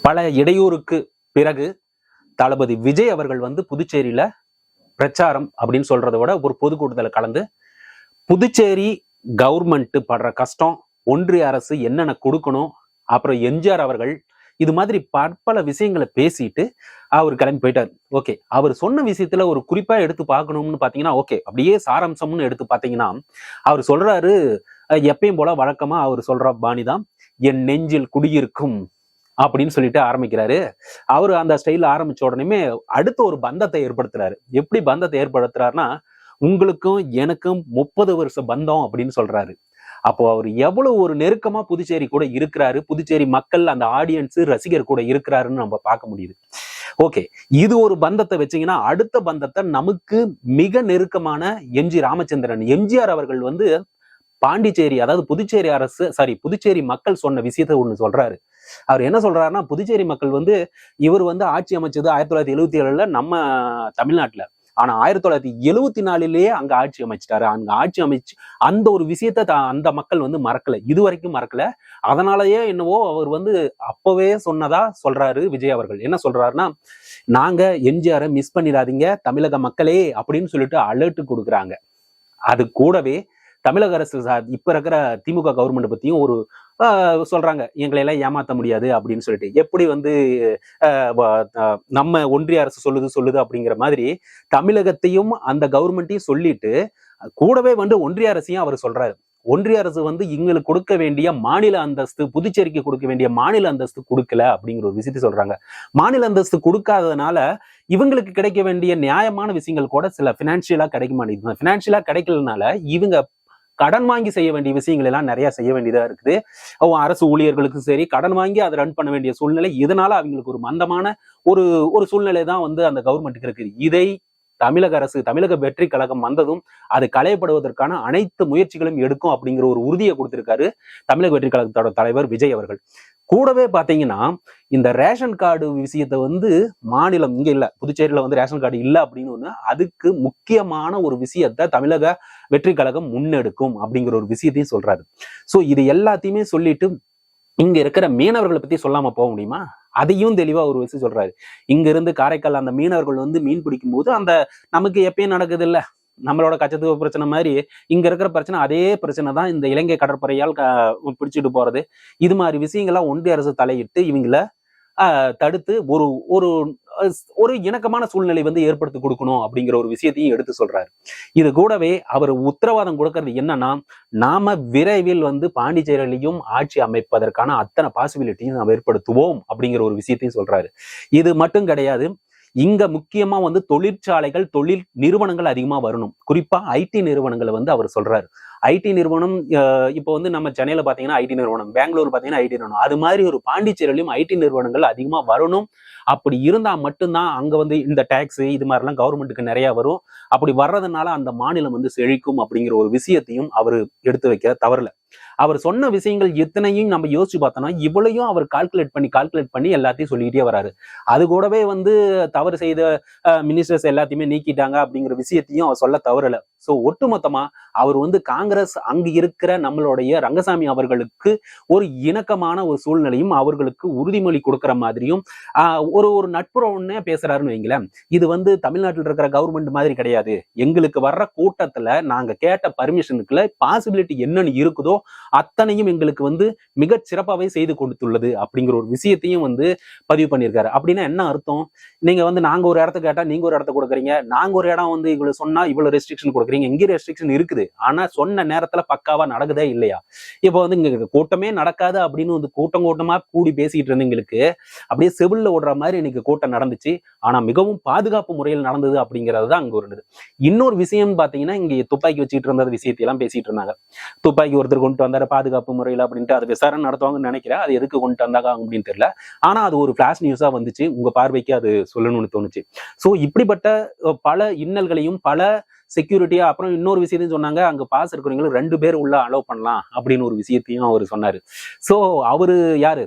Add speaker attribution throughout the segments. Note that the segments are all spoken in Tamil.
Speaker 1: பல இடையூறுக்கு பிறகு தளபதி விஜய் அவர்கள் வந்து புதுச்சேரியில பிரச்சாரம் அப்படின்னு சொல்றதை விட ஒரு பொதுக்கூட்டத்தில் கலந்து புதுச்சேரி கவர்மெண்ட் படுற கஷ்டம், ஒன்றிய அரசு என்னென்ன கொடுக்கணும், அப்புறம் எம்ஜிஆர் அவர்கள் இது மாதிரி பற்பல விஷயங்களை பேசிட்டு அவர் கிளம்பி போயிட்டார். ஓகே, அவர் சொன்ன விஷயத்துல ஒரு குறிப்பா எடுத்து பார்க்கணும்னு பாத்தீங்கன்னா, ஓகே அப்படியே சாராம்சம்னு எடுத்து பாத்தீங்கன்னா, அவர் சொல்றாரு, எப்பயும் போல வழக்கமா அவர் சொல்ற பாணிதான், என் நெஞ்சில் குடியிருக்கும் அப்படின்னு சொல்லிட்டு ஆரம்பிக்கிறாரு. அவரு அந்த ஸ்டைல ஆரம்பிச்ச உடனே அடுத்த ஒரு பந்தத்தை ஏற்படுத்துறாரு. எப்படி பந்தத்தை ஏற்படுத்துறாருன்னா, உங்களுக்கும் எனக்கும் 30 வருஷ பந்தம் அப்படின்னு சொல்றாரு. அப்போ அவர் எவ்வளவு ஒரு நெருக்கமா புதுச்சேரி கூட இருக்கிறாரு, புதுச்சேரி மக்கள் அந்த ஆடியன்ஸ் ரசிகர் கூட இருக்கிறாருன்னு நம்ம பார்க்க முடியுது. ஓகே, இது ஒரு பந்தத்தை வச்சீங்கன்னா, அடுத்த பந்தத்தை நமக்கு மிக நெருக்கமான எம்ஜி ராமச்சந்திரன், எம்ஜிஆர் அவர்கள் வந்து பாண்டிச்சேரி, அதாவது புதுச்சேரி அரசு புதுச்சேரி மக்கள் சொன்ன விஷயத்த ஒண்ணு சொல்றாரு. அவர் என்ன சொல்றாருன்னா, புதுச்சேரி மக்கள் வந்து இவர் வந்து ஆட்சி அமைச்சது 1977 நம்ம தமிழ்நாட்டுல. ஆனா 1974 அங்க ஆட்சி அமைச்சிட்டாரு. அங்க ஆட்சி அமைச்சு அந்த ஒரு விஷயத்த அந்த மக்கள் வந்து மறக்கல, இதுவரைக்கும் மறக்கல. அதனாலயே என்னவோ அவர் வந்து அப்பவே சொன்னதா சொல்றாரு விஜய் அவர்கள். என்ன சொல்றாருன்னா, நாங்க எம்ஜிஆரை மிஸ் பண்ணிடாதீங்க தமிழக மக்களே அப்படின்னு சொல்லிட்டு அலர்ட் கொடுக்குறாங்க. அது கூடவே தமிழக அரசு இப்ப இருக்கிற திமுக கவர்மெண்ட் பத்தியும் ஒரு சொல்றாங்க, எங்களை எல்லாம் ஏமாத்த முடியாது அப்படின்னு சொல்லிட்டு. எப்படி வந்து நம்ம ஒன்றிய அரசு சொல்லுது அப்படிங்கிற மாதிரி தமிழகத்தையும் அந்த கவர்மெண்ட்டையும் சொல்லிட்டு கூடவே வந்து ஒன்றிய அரசையும் அவர் சொல்றாரு. ஒன்றிய அரசு வந்து இங்களுக்கு கொடுக்க வேண்டிய மாநில அந்தஸ்து, புதுச்சேரிக்கு கொடுக்க வேண்டிய மாநில அந்தஸ்து கொடுக்கல அப்படிங்கிற ஒரு விஷயத்தை சொல்றாங்க. மாநில அந்தஸ்து கொடுக்காததுனால இவங்களுக்கு கிடைக்க வேண்டிய நியாயமான விஷயங்கள் கூட சில பினான்சியலா கிடைக்க மாட்டேங்குது. பினான்சியலா கிடைக்கலனால இவங்க கடன் வாங்கி செய்ய வேண்டிய விஷயங்கள் எல்லாம் நிறைய செய்ய வேண்டியதா இருக்குது. அரசு ஊழியர்களுக்கும் சரி கடன் வாங்கி அதை ரன் பண்ண வேண்டிய சூழ்நிலை. இதனால அவங்களுக்கு ஒரு மந்தமான ஒரு ஒரு சூழ்நிலை தான் வந்து அந்த கவர்மெண்ட்டுக்கு இருக்குது. இதை தமிழக அரசு, தமிழக வெற்றி கழகம் வந்ததும் அது களையப்படுவதற்கான அனைத்து முயற்சிகளும் எடுக்கும் அப்படிங்கிற ஒரு உறுதியை கொடுத்திருக்காரு தமிழக வெற்றி கழகத்தோட தலைவர் விஜய் அவர்கள். கூடவே பாத்தீங்கன்னா, இந்த ரேஷன் கார்டு விஷயத்த வந்து மாநிலம் இங்க இல்ல, புதுச்சேரியில வந்து ரேஷன் கார்டு இல்ல அப்படின்னு ஒண்ணு, அதுக்கு முக்கியமான ஒரு விஷயத்த தமிழக வெற்றி கழகம் முன்னெடுக்கும் அப்படிங்கிற ஒரு விஷயத்தையும் சொல்றாரு. சோ இது எல்லாத்தையுமே சொல்லிட்டு இங்க இருக்கிற மீனவர்களை பத்தி சொல்லாம போக முடியுமா? அதையும் தெளிவா ஒரு விஷயம் சொல்றாரு. இங்க இருந்து காரைக்கால் அந்த மீனவர்கள் வந்து மீன் பிடிக்கும் போது அந்த நமக்கு எப்பயும் நடக்குது இல்ல, நம்மளோட கச்சத்தீவு பிரச்சனை மாதிரி இங்க இருக்கிற பிரச்சனை, அதே பிரச்சனை தான் இந்த இலங்கை கடற்படையால் பிடிச்சிட்டு போறது. இது மாதிரி விஷயங்கள்லாம் ஒன்றிய அரசு தலையிட்டு இவங்கள தடுத்து ஒரு ஒரு ஒரு இணக்கமான சூழ்நிலை வந்து ஏற்படுத்தி கொடுக்கணும் அப்படிங்கிற ஒரு விஷயத்தையும் எடுத்து சொல்றாரு. இது கூடவே அவர் உத்தரவாதம் கொடுக்கறது என்னன்னா, நாம விரைவில் வந்து பாண்டிச்சேரியிலையும் ஆட்சி அமைப்பதற்கான அத்தனை பாசிபிலிட்டியும் நாம் ஏற்படுத்துவோம் அப்படிங்கிற ஒரு விஷயத்தையும் சொல்றாரு. இது மட்டும் கிடையாது, இங்க முக்கியமா வந்து தொழிற்சாலைகள், தொழில் நிறுவனங்கள் அதிகமா வரணும். குறிப்பா ஐடி நிறுவனங்களை வந்து அவர் சொல்றாரு. ஐடி நிறுவனம் இப்போ வந்து நம்ம சென்னையில பாத்தீங்கன்னா ஐடி நிறுவனம், பெங்களூர் பாத்தீங்கன்னா ஐடி நிறுவனம், அது மாதிரி ஒரு பாண்டிச்சேரியிலும் ஐடி நிறுவனங்கள் அதிகமா வரணும். அப்படி இருந்தா மட்டும்தான் அங்க வந்து இந்த டாக்ஸ் இது மாதிரிலாம் கவர்மெண்ட்டுக்கு நிறைய வரும். அப்படி வர்றதுனால அந்த மாநிலம் வந்து செழிக்கும் அப்படிங்கிற ஒரு விஷயத்தையும் அவர் எடுத்து வைக்க தவறல. அவர் சொன்ன விஷயங்கள் எத்தனையும் நம்ம யோசிச்சு பார்த்தோம்னா, இவ்வளையும் அவர் கால்குலேட் பண்ணி எல்லாத்தையும் சொல்லிக்கிட்டே வராரு. அது கூடவே வந்து தவறு செய்த மினிஸ்டர்ஸ் எல்லாத்தையுமே நீக்கிட்டாங்க அப்படிங்கிற விஷயத்தையும் அவர் சொல்ல தவறல. சோ ஒட்டுமொத்தமா அவர் வந்து காங்கிரஸ் அங்கு இருக்கிற நம்மளுடைய ரங்கசாமி அவர்களுக்கு ஒரு இணக்கமான ஒரு சூழ்நிலையும் அவர்களுக்கு உறுதிமொழி கொடுக்கிற மாதிரியும் ஒரு ஒரு நட்புறவுன்னே பேசுறாருன்னு வைங்களேன். இது வந்து தமிழ்நாட்டில் இருக்கிற கவர்மெண்ட் மாதிரி கிடையாது. எங்களுக்கு வர்ற கூட்டத்துல நாங்க கேட்ட பர்மிஷனுக்குள்ள பாசிபிலிட்டி என்னன்னு இருக்குதோ அத்தனையும் எங்களுக்கு வந்து மிக சிறப்பாகவே செய்து கொடுத்துள்ளது அப்படிங்கிற ஒரு விஷயத்தையும் வந்து பதிவு பண்ணியிருக்காரு. அப்படின்னா என்ன அர்த்தம்? நீங்க வந்து நாங்க ஒரு இடத்த கேட்டா நீங்க ஒரு இடத்த கொடுக்குறீங்க, நாங்க ஒரு இடம் வந்து இவ்வளவு சொன்னா இவ்வளவு ரெஸ்ட்ரிக்ஷன் கொடுக்குறீங்க. இங்கே ரெஸ்ட்ரிக்ஷன் இருக்குது, ஆனா சொன்ன நேரத்துல பக்காவா நடக்குதே இல்லையா? இப்போ வந்து இங்க கூட்டமே நடக்காது அப்படின்னு வந்து கூட்டமா கூடி பேசிட்டு இருந்தவங்களுக்கு அப்படியே செவில்ல ஓடுற மாதிரி இன்னைக்கு கூட்டம் நடந்துச்சு. ஆனா மிகவும் பாதுகாப்பு முறையில் நடந்தது அப்படிங்கிறது தான் அங்க இருந்தது. இன்னொரு விஷயம் பாத்தீங்கன்னா, இங்க துப்பாக்கி வச்சுட்டு இருந்த விஷயத்தையெல்லாம் பேசிட்டு இருந்தாங்க. துப்பாக்கி ஒருத்தர் கொண்டு வந்தாரு பாதுகாப்பு முறையில் அப்படின்ட்டு, அது விசாரணை நடத்துவாங்கன்னு நினைக்கிறேன். அது எதுக்கு கொண்டு வந்தாங்க அப்படின்னு தெரியல. ஆனா அது ஒரு பிளாஷ் நியூஸா வந்துச்சு. உங்க பார்வைக்கு அது சொல்லணும்னு தோணுச்சு. சோ இப்படிப்பட்ட பல இன்னல்களையும் பல செக்யூரிட்டியா, அப்புறம் இன்னொரு விஷயத்தையும் சொன்னாங்க, அங்க பாஸ் இருக்கிறவங்களும் 2 பேர் உள்ள அலோவ் பண்ணலாம் அப்படின்னு ஒரு விஷயத்தையும் அவர் சொன்னாரு. சோ அவரு யாரு,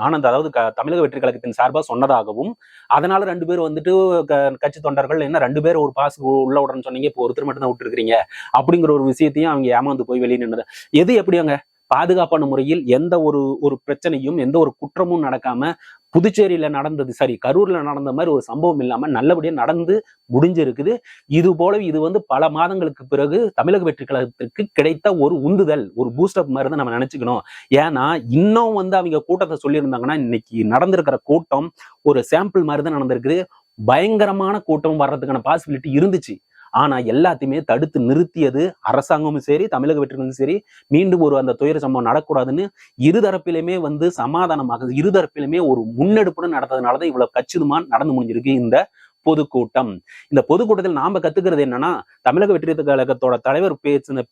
Speaker 1: ஆனந்த், அதாவது தமிழக வெற்றி கழகத்தின் சார்பா சொன்னதாகவும், அதனால 2 பேர் வந்துட்டு கட்சி தொண்டர்கள் என்ன 2 பேர் ஒரு பாஸ் உள்ள விடுறேன்னு சொன்னீங்க, இப்போ ஒருத்தர் மட்டும் தான் விட்டு இருக்கிறீங்க அப்படிங்கிற ஒரு விஷயத்தையும் அவங்க ஏமாந்து போய் வெளியே நின்னது. எது எப்படி அங்க பாதுகாப்பான முறையில் எந்த ஒரு பிரச்சனையும் எந்த ஒரு குற்றமும் நடக்காம புதுச்சேரியில நடந்தது சரி, கரூர்ல நடந்த மாதிரி ஒரு சம்பவம் இல்லாம நல்லபடியா நடந்து முடிஞ்சிருக்குது. இது போல இது வந்து பல மாதங்களுக்கு பிறகு தமிழக வெற்றி கழகத்திற்கு கிடைத்த ஒரு உந்துதல், ஒரு பூஸ்டப் மாதிரி தான் நம்ம நினைச்சுக்கணும். ஏன்னா இன்னும் வந்து அவங்க கூட்டத்தை சொல்லியிருந்தாங்கன்னா இன்னைக்கு நடந்திருக்கிற கூட்டம் ஒரு சாம்பிள் மாதிரி தான் நடந்திருக்குது. பயங்கரமான கூட்டம் வர்றதுக்கான பாசிபிலிட்டி இருந்துச்சு. ஆனா எல்லாத்தையுமே தடுத்து நிறுத்தியது அரசாங்கமும் சரி, தமிழக வெற்றிகளும் சரி. மீண்டும் அந்த துயர சம்பவம் நடக்கூடாதுன்னு இருதரப்பிலுமே வந்து சமாதானமாக இருதரப்பிலுமே ஒரு முன்னெடுப்புடன் நடந்ததுனாலதான் இவ்வளவு கச்சிதமா நடந்து முடிஞ்சிருக்கு இந்த பொதுக்கூட்டம். இந்த பொதுக்கூட்டத்தில் நாம கத்துக்கிறது என்னன்னா, தமிழக வெற்றி கழகத்தோட தலைவர்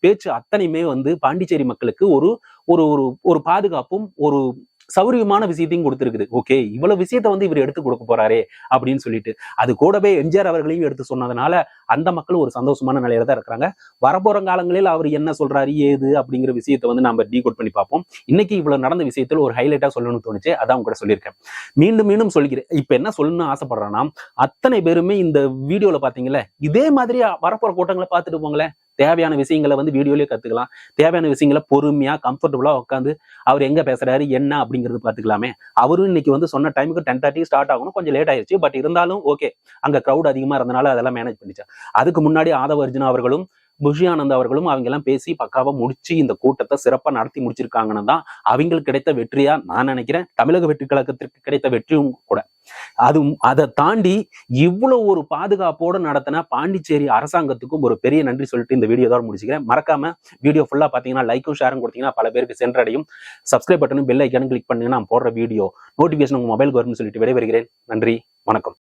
Speaker 1: பேச்சு அத்தனையுமே வந்து பாண்டிச்சேரி மக்களுக்கு ஒரு ஒரு ஒரு பாதுகாப்பும் ஒரு சௌரியமான விஷயத்தையும் கொடுத்திருக்குது. ஓகே, இவ்வளவு விஷயத்த வந்து இவர் எடுத்து கொடுக்க போறாரே அப்படின்னு சொல்லிட்டு அது கூடவே எம்ஜிஆர் அவர்களையும் எடுத்து சொன்னதுனால அந்த மக்கள் ஒரு சந்தோஷமான நிலையில தான் இருக்கிறாங்க. வரப்போற காலங்களில் அவர் என்ன சொல்றாரு ஏது அப்படிங்கிற விஷயத்த வந்து நம்ம டீகோட் பண்ணி பார்ப்போம். இன்னைக்கு இவ்வளவு நடந்த விஷயத்துல ஒரு ஹைலைட்டா சொல்லணும்னு தோணுச்சு, அதான் கூட சொல்லியிருக்கேன். மீண்டும் மீண்டும் சொல்லிக்கிறேன். இப்ப என்ன சொல்லணும்னு ஆசைப்படுறேன்னா, அத்தனை பேருமே இந்த வீடியோல பாத்தீங்கல்ல, இதே மாதிரி வரப்போற கூட்டங்களை பார்த்துட்டு போங்களேன். தேவையான விஷயங்களை வந்து வீடியோலயே கத்துக்கலாம். தேவையான விஷயங்களை பொறுமையா கம்ஃபர்டபுளா உட்காந்து அவர் எங்க பேசுறாரு என்ன அப்படிங்கிறது பாத்துக்கலாமே. அவரும் இன்னைக்கு வந்து சொன்ன டைமுக்கு 10:30 ஸ்டார்ட் ஆகணும், கொஞ்சம் லேட் ஆயிடுச்சு. பட் இருந்தாலும் ஓகே, அங்க கிரௌட் அதிகமா இருந்தனால அதெல்லாம் மேனேஜ் பண்ணிச்சு. அதுக்கு முன்னாடி ஆதவ அர்ஜுனா அவர்களும் புஷி ஆனந்த் அவர்களும் அவங்க எல்லாம் பேசி பக்காவா முடிச்சு இந்த கூட்டத்தை சிறப்பா நடத்தி முடிச்சிருக்காங்கன்னு தான் அவங்களுக்கு கிடைத்த வெற்றியா நான் நினைக்கிறேன். தமிழக வெற்றி கழகத்திற்கு கிடைத்த வெற்றியும் கூட. அதை தாண்டி இவ்வளவு ஒரு பாதுகாப்போடு நடத்தின பாண்டிச்சேரி அரசாங்கத்துக்கும் ஒரு பெரிய நன்றி சொல்லிட்டு இந்த வீடியோ தான் முடிச்சுக்கிறேன். மறக்காம வீடியோ ஃபுல்லா பாத்தீங்கன்னா லைக்கும் ஷேரும் கொடுத்தீங்கன்னா பல பேருக்கு சென்றடையும். சப்ஸ்கிரைப் பட்டனும் பெல் ஐக்கானும் கிளிக் பண்ணீங்கன்னா நான் போடுற வீடியோ நோட்டிபிகேஷன் உங்க மொபைலுக்கு வரும்னு சொல்லிட்டு விடைபெறுகிறேன். நன்றி, வணக்கம்.